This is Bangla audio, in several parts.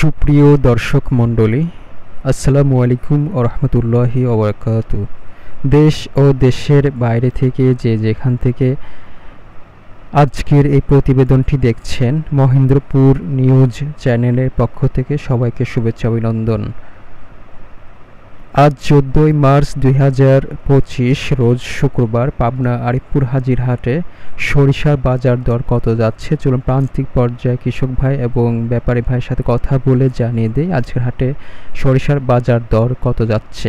সুপ্রিয় দর্শক মণ্ডলী, আসসালামু আলাইকুম ওয়া রাহমাতুল্লাহি ওয়া বারাকাতুহু। দেশ ও দেশের বাইরে থেকে যেখান থেকে আজকের এই প্রতিবেদনটি দেখছেন, মহেন্দ্রপুর নিউজ চ্যানেলের পক্ষ থেকে সবাইকে শুভেচ্ছা অভিনন্দন। আজ 14 মার্চ 2025 রোজ শুক্রবার পাবনা আরিফপুর হাজির হাটে সরিষার বাজার দর কত যাচ্ছে, চলুন প্রান্তিক পর্যায়ে কৃষক ভাই এবং ব্যাপারী ভাইয়ের সাথে কথা বলে জানিয়ে দেই আজকের হাটে সরিষার বাজার দর কত যাচ্ছে।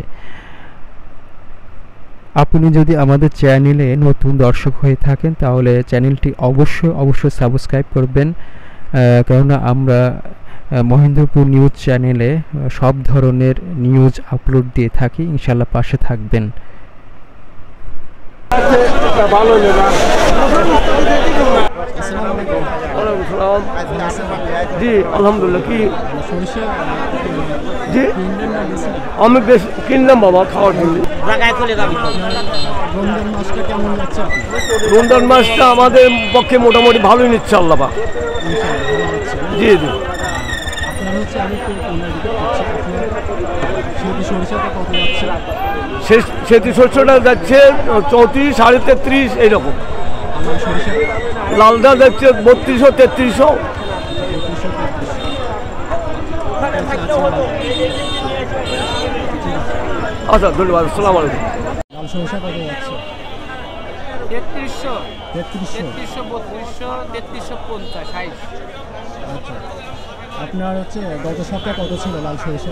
আপনি যদি আমাদের চ্যানেলে নতুন দর্শক হয়ে থাকেন তাহলে চ্যানেলটি অবশ্যই সাবস্ক্রাইব করবেন, কেননা আমরা মহেন্দ্রপুর নিউজ চ্যানেলে সব ধরনের নিউজ আপলোড দিয়ে থাকি। ইনশাল্লাহ পাশে থাকবেন। জি আলহামদুলিল্লাহ। কি জি আমি বেশ কিনলাম বাবা, খাওয়ার জন্য। রমজান মাসটা আমাদের পক্ষে মোটামুটি ভালোই নিচ্ছে আল্লাহ পাক। জি জি সেটি শস্যটা যাচ্ছে 34, 33.5 এইরকম। লালদা যাচ্ছে 3200, 3300। আচ্ছা ধন্যবাদ, আসসালামু আলাইকুম। 3300, 3200, 3350। আচ্ছা, আপনার হচ্ছে গত সপ্তাহে কত ছিল লাল সরিষা?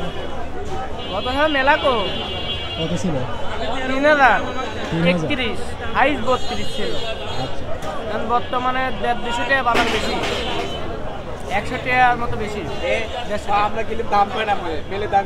কত মেলা কত ছিল? 3000, 31, হাইস 32 ছিল। আচ্ছা, বর্তমানে 150 টাকা বাজার বেশি, 100 টাকার মতো বেশি। আমরা কিনলে দাম পাই না, মেলে দাম